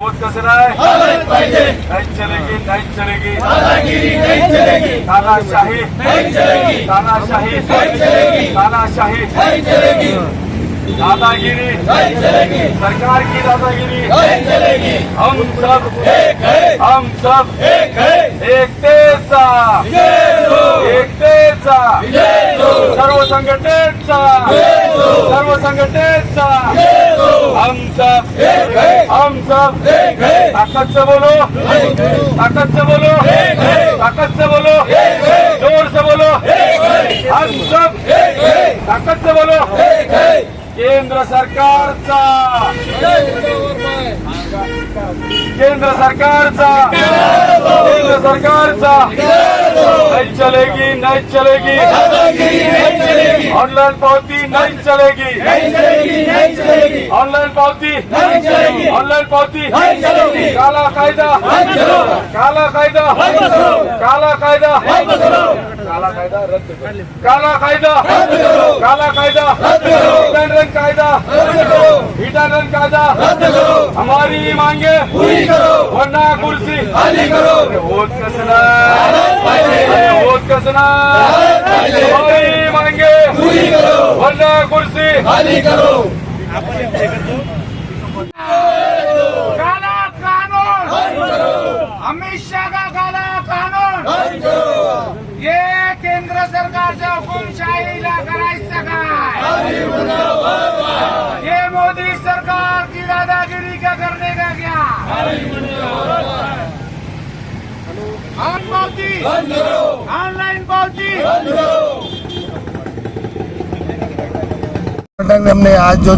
होत कसं नाही चलेगी नहीं चलेगी तानाशाही तानाशाही तानाशाही दादागिरी सरकार की दादागिरी हम सब एकतेचा सर्व संघटनेचा हम सब ताकत से बोलो जोर से बोलो हम सब ताकत से बोलो केंद्र सरकारचा नहीं चलेगी ऑनलाइन पावती नहीं चलेगी ऑनलाइन पावती काला कायदा रद्द करो हिटानन कायदा हमारी मांगे वरना कुर्सी होत कसं हमारी मांगे वरना कुर्सी काला कानून अमित शाह का काला कानून ये केंद्र सरकारच्या हुकुमशाहीला करायचं काय ये मोदी सरकार की दादागिरी का करने का क्या ऑनलाइन पावती हमने आज जो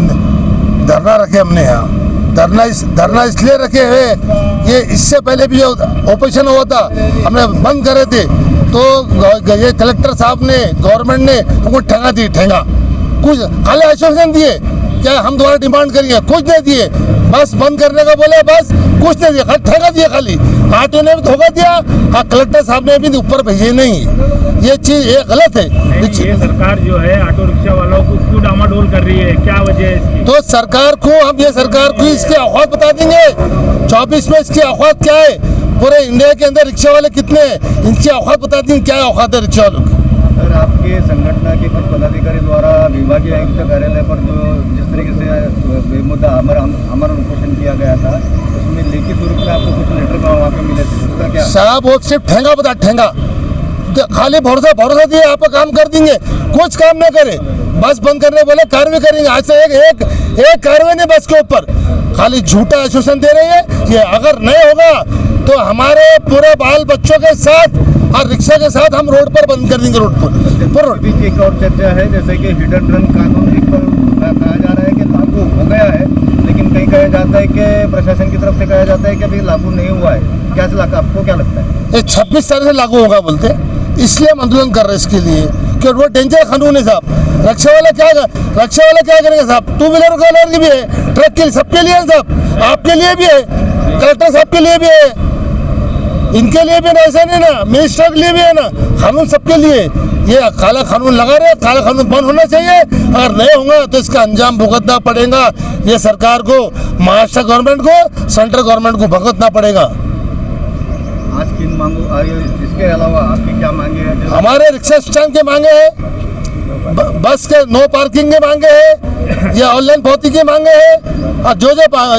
धरना रखे हमने यहाँ धरना इसलिए रखे हैं ये इससे पहले भी जो ऑपरेशन हुआ था हमने बंद करे थे तो ये कलेक्टर साहब ने गवर्नमेंट ने हमको ठेंगा कुछ खाली आश्वासन दिए क्या हम दोबारा डिमांड करेंगे कुछ नहीं दिए बस बंद करने का बोले बस कुछ नहीं दिया ठेंगा दिया खाली ऑटो ने भी धोखा दिया कलेक्टर साहब ने भी ऊपर भेजे नहीं ये चीज ये गलत है। ये सरकार जो है ऑटो रिक्शा वालों को क्यों डामाडोल कर रही है क्या वजह है इसकी? तो सरकार को हम ये सरकार को इसके औकात बता देंगे 24 में इसकी औकात क्या है पूरे इंडिया के अंदर रिक्शा वाले कितने हैं इनकी औकात बता देंगे क्या औकात है रिक्शा वालों की। सर आपके संगठन के कुछ पदाधिकारी द्वारा विभागीय आयुक्त कार्यालय पर जो जिस तरीके से बेमुद्दा अमर उपोषण किया गया था उसमें लिखित स्वरूप में आपको कुछ लेटर वहाँ पे मिले थे उसका क्या? साहब वो सिर्फ ठेंगा खाली भरोसा दिए आप काम कर देंगे कुछ काम नहीं करे बस बंद करने बोले कार्रवाई करेंगे आज से एक कार्रवाई नहीं बस के ऊपर खाली झूठा आश्वासन दे रही है ये अगर नहीं होगा तो हमारे पूरे बाल बच्चों के साथ और रिक्शा के साथ हम रोड पर बंद कर देंगे रोड पर एक और चर्चा है जैसे कि हिट एंड रन कानून एक पर कहा जा रहा है कि लागू हो गया है लेकिन कहीं कहा जाता है कि प्रशासन की तरफ से कहा जाता है कि अभी लागू नहीं हुआ है क्या आपको क्या लगता है? ये 26 तारीख से लागू होगा बोलते इसलिए हम आंदोलन कर रहे हैं इसके लिए कि वो डेंजर कानून है साहब रक्षा वाला क्या करेंगे साहब टू व्हीलर के भी है ट्रक के लिए सबके लिए है साहब आपके लिए भी है कलेक्टर साहब के लिए भी है इनके लिए भी ऐसा नहीं ना मिनिस्टर के लिए भी है ना कानून सबके लिए ये काला कानून लगा रहे काला कानून बंद होना चाहिए अगर नहीं होगा तो इसका अंजाम भुगतना पड़ेगा ये सरकार को महाराष्ट्र गवर्नमेंट को सेंट्रल गवर्नमेंट को भुगतना पड़ेगा। आज किन मांगों इसके अलावा आपकी क्या मांगे हैं? हमारे रिक्शा स्टैंड के मांगे हैं बस के नो पार्किंग के मांगे हैं ये ऑनलाइन पावती की मांगे हैं और जो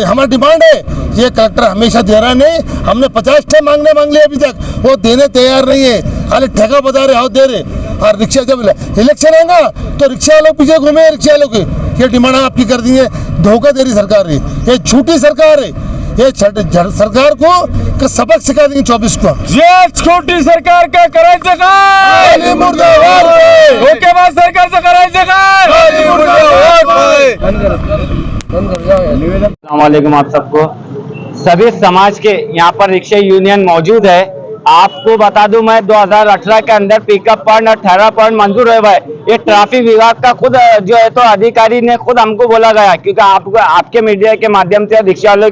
हमारी डिमांड है ये कलेक्टर हमेशा दे रहा नहीं हमने 50 टाइम मांग लिए अभी तक वो देने तैयार नहीं है खाली ठेका बता रहे दे रहे और रिक्शा जब इलेक्शन आएगा तो रिक्शा वालों पीछे घूमे रिक्शा वालों की ये डिमांड आपकी कर देंगे धोखा दे रही सरकार है ये झूठी सरकार है ये सरकार को सबक सिखा देंगे 24 को ये छोटी सरकार का करायचं काय सरकारचं करायचं काय अस्सलामुअलैकुम आप सबको सभी समाज के यहाँ पर रिक्शा यूनियन मौजूद है आपको बता दूं मैं 2018 के अंदर पिकअप पॉइंट और ठहरा पॉइंट मंजूर हुआ है ये ट्रैफिक विभाग का खुद जो है तो अधिकारी ने खुद हमको बोला गया क्योंकि आपके मीडिया के माध्यम से रिक्शा वालों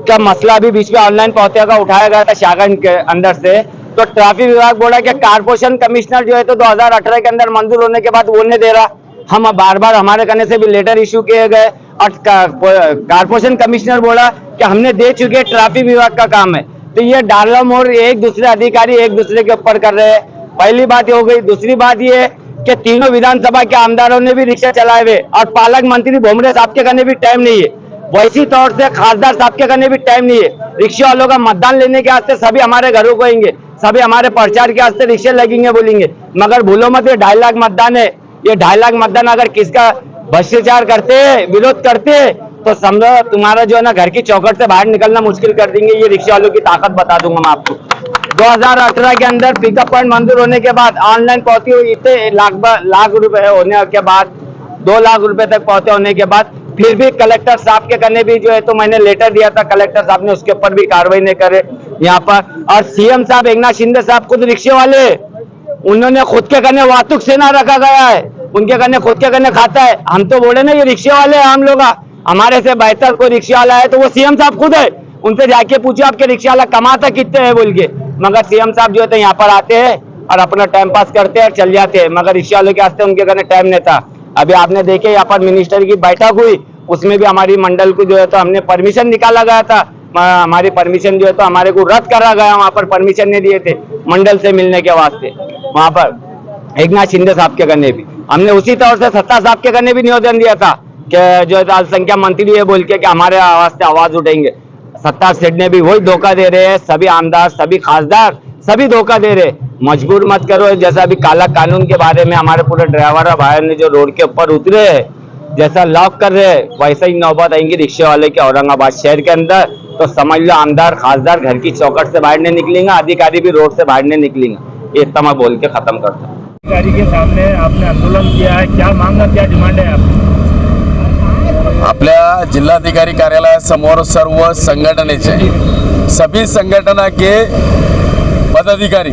का मसला भी बीच में ऑनलाइन पावतियों का उठाया गया था शागन के अंदर से तो ट्रैफिक विभाग बोला कि कारपोरेशन कमिश्नर जो है तो 2018 के अंदर मंजूर होने के बाद वो नहीं दे रहा हम बार बार हमारे कहने से भी लेटर इश्यू किए गए और कारपोरेशन कमिश्नर बोला कि हमने दे चुके, ट्रैफिक विभाग का काम है। तो ये डाला मोड़ एक दूसरे अधिकारी एक दूसरे के ऊपर कर रहे हैं। पहली बात ये हो गई। दूसरी बात ये कि तीनों विधानसभा के आमदारों ने भी रिक्शा चलाए हुए और पालक मंत्री भोमरे साहब के करने भी टाइम नहीं है, वैसी तौर से खासदार साहब के करने भी टाइम नहीं है। रिक्शा वालों का मतदान लेने के वास्ते सभी हमारे घरों को आएंगे, सभी हमारे प्रचार के वास्ते रिक्शे लगेंगे बोलेंगे, मगर भूलो मत ये 2.5 लाख मतदान है। ये 2.5 लाख मतदान अगर किसका भ्रष्टाचार करते हैं, विरोध करते हैं, तो समझो तुम्हारा जो है ना घर की चौखट से बाहर निकलना मुश्किल कर देंगे। ये रिक्शा वालों की ताकत बता दूंगा मैं आपको। 2018 के अंदर पिकअप पॉइंट मंजूर होने के बाद ऑनलाइन पहुंची हुई इतने लाख रुपए होने के बाद 2 लाख रुपए तक पहुंचे होने के बाद फिर भी कलेक्टर साहब के करने भी जो है तो मैंने लेटर दिया था, कलेक्टर साहब ने उसके ऊपर भी कार्रवाई नहीं करे यहाँ पर। और सीएम साहब एकनाथ शिंदे साहब खुद रिक्शे वाले, उन्होंने खुद के करने वातुक सेना रखा गया है, उनके करने खुद के करने खाता है। हम तो बोले ना ये रिक्शे वाले हैं, हम लोग हमारे से बेहतर कोई रिक्शा वाला है तो वो सीएम साहब खुद है। उनसे जाके पूछो आपके रिक्शा वाला कमाता कितने है बोल के, मगर सीएम साहब जो है तो यहाँ पर आते हैं और अपना टाइम पास करते हैं और चल जाते हैं, मगर रिक्शा वालों के वास्ते उनके करने टाइम नहीं था। अभी आपने देखे यहाँ पर मिनिस्टर की बैठक हुई, उसमें भी हमारी मंडल को जो है तो हमने परमिशन निकाला गया था, हमारी परमिशन जो है तो हमारे को रद्द करा गया, वहाँ पर परमिशन नहीं दिए थे मंडल से मिलने के वास्ते। वहाँ पर एकनाथ शिंदे साहब के करने भी हमने उसी तौर से सत्ता साहब के करने भी निवेदन दिया था कि जो है अल्पसंख्यक मंत्री है बोल के कि हमारे वास्ते आवाज उठेंगे। सत्ता सेठ ने भी वही धोखा दे रहे हैं, सभी आमदार सभी खासदार सभी धोखा दे रहे। मजबूर मत करो, जैसा अभी काला कानून के बारे में हमारे पूरे ड्राइवर और भाई ने जो रोड के ऊपर उतरे हैं, जैसा लॉक कर रहे हैं, वैसा ही नौबत आएंगी रिक्शे वाले के औरंगाबाद शहर के अंदर। तो समझ लो आमदार खासदार घर की चौखट से बाहर नहीं निकलेंगे, अधिकारी भी रोड से बाहर नहीं निकलेंगे। ये इतना मैं बोल के खत्म करता हूँ। अधिकारी के सामने आपने आंदोलन किया है, क्या मांग है, क्या डिमांड है आपकी? आपल्या जिल्हाधिकारी कार्यालयासमोर सर्व संघटनेचे सभी संगठना के पदाधिकारी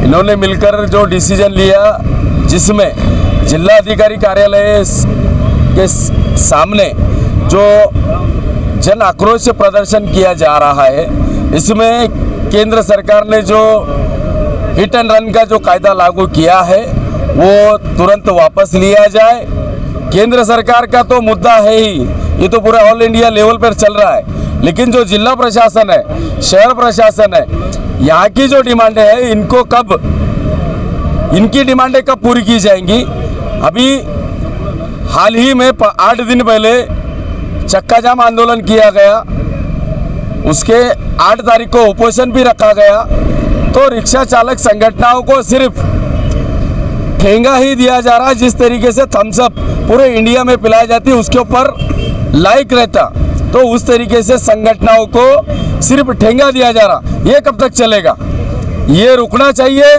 इन्होंने मिलकर जो डिसीजन लिया, जिसमें जिलाधिकारी कार्यालय के सामने जो जन आक्रोश प्रदर्शन किया जा रहा है, इसमें केंद्र सरकार ने जो हिट एंड रन का जो कायदा लागू किया है वो तुरंत वापस लिया जाए। केंद्र सरकार का तो मुद्दा है ही, ये तो पूरा ऑल इंडिया लेवल पर चल रहा है, लेकिन जो जिला प्रशासन है, शहर प्रशासन है, यहाँ की जो डिमांडें हैं इनको कब, इनकी डिमांडें कब पूरी की जाएंगी? अभी हाल ही में 8 दिन पहले चक्का जाम आंदोलन किया गया, उसके 8 तारीख को उपोषण भी रखा गया। तो रिक्शा चालक संगठनों को सिर्फ ठेंगा ही दिया जा रहा है, जिस तरीके से थम्सअप पूरे इंडिया में पिलाई जाती है उसके ऊपर लाइक रहता, तो उस तरीके से संगठनों को सिर्फ ठेंगा दिया जा रहा। ये कब तक चलेगा? ये रुकना चाहिए।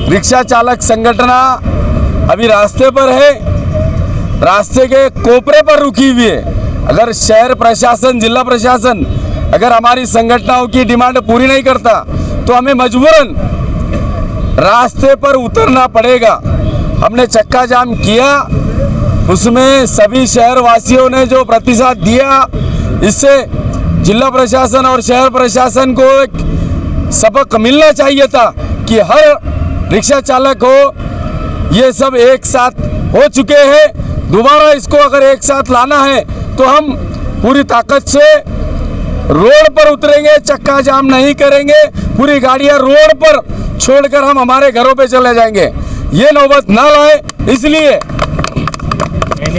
रिक्शा चालक संगठना अभी रास्ते पर है, रास्ते के कोपरे पर रुकी हुई है। अगर शहर प्रशासन, जिला प्रशासन अगर हमारी संगठनों की डिमांड पूरी नहीं करता तो हमें मजबूरन रास्ते पर उतरना पड़ेगा। हमने चक्का जाम किया, उसमें सभी शहर वासियों ने जो प्रतिसाद दिया, इससे जिला प्रशासन और शहर प्रशासन को एक सबक मिलना चाहिए था कि हर रिक्शा चालक हो, ये सब एक साथ हो चुके हैं, दोबारा इसको अगर एक साथ लाना है तो हम पूरी ताकत से रोड पर उतरेंगे, चक्का जाम नहीं करेंगे, पूरी गाड़ियां रोड पर छोड़कर हम हमारे घरों पे चले जाएंगे। ये नौबत ना लाए, इसलिए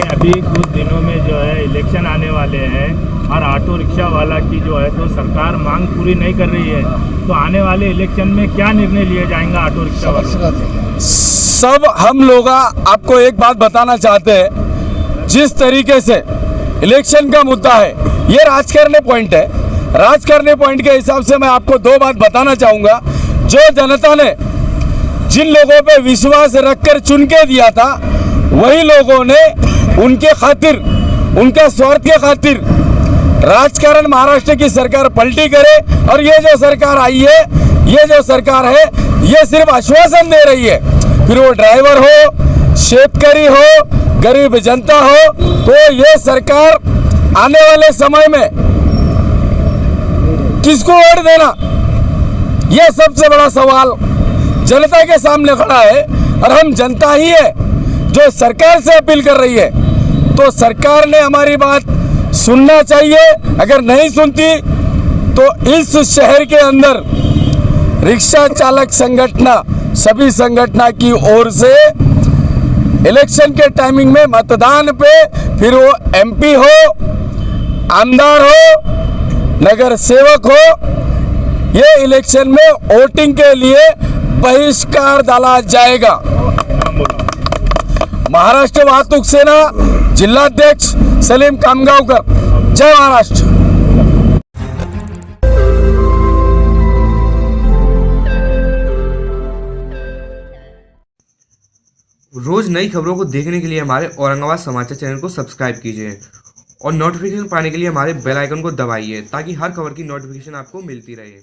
अभी कुछ दिनों में जो है इलेक्शन आने वाले हैं और ऑटो रिक्शा वाला की जो है तो सरकार मांग पूरी नहीं कर रही है, तो आने वाले इलेक्शन में क्या निर्णय लिए जाएंगे ऑटो रिक्शा वालों? सब हम लोग आपको एक बात बताना चाहते हैं, जिस तरीके से इलेक्शन का मुद्दा है ये राजकारणी पॉइंट है। राजकारणी पॉइंट के हिसाब से मैं आपको 2 बात बताना चाहूँगा। जो जनता ने जिन लोगों पे विश्वास रखकर चुन के दिया था, वही लोगों ने उनके खातिर, उनका स्वार्थ के खातिर राजकारण महाराष्ट्र की सरकार पलटी करे, और ये जो सरकार आई है, ये जो सरकार है, ये सिर्फ आश्वासन दे रही है। फिर वो ड्राइवर हो, शेतकरी हो, गरीब जनता हो, तो ये सरकार आने वाले समय में किसको वोट देना, ये सबसे बड़ा सवाल जनता के सामने खड़ा है। और हम जनता ही है जो सरकार से अपील कर रही है, तो सरकार ने हमारी बात सुनना चाहिए। अगर नहीं सुनती तो इस शहर के अंदर रिक्शा चालक संगठन, सभी संगठन की ओर से इलेक्शन के टाइमिंग में मतदान पे, फिर वो एमपी हो, आमदार हो, नगर सेवक हो, ये इलेक्शन में वोटिंग के लिए बहिष्कार डाला जाएगा। महाराष्ट्र वाहतूक सेना जिल्हाध्यक्ष सलीम कामगावकर, जय महाराष्ट्र। रोज नई खबरों को देखने के लिए हमारे औरंगाबाद समाचार चैनल को सब्सक्राइब कीजिए और नोटिफिकेशन पाने के लिए हमारे बेल आइकन को दबाइए ताकि हर खबर की नोटिफिकेशन आपको मिलती रहे।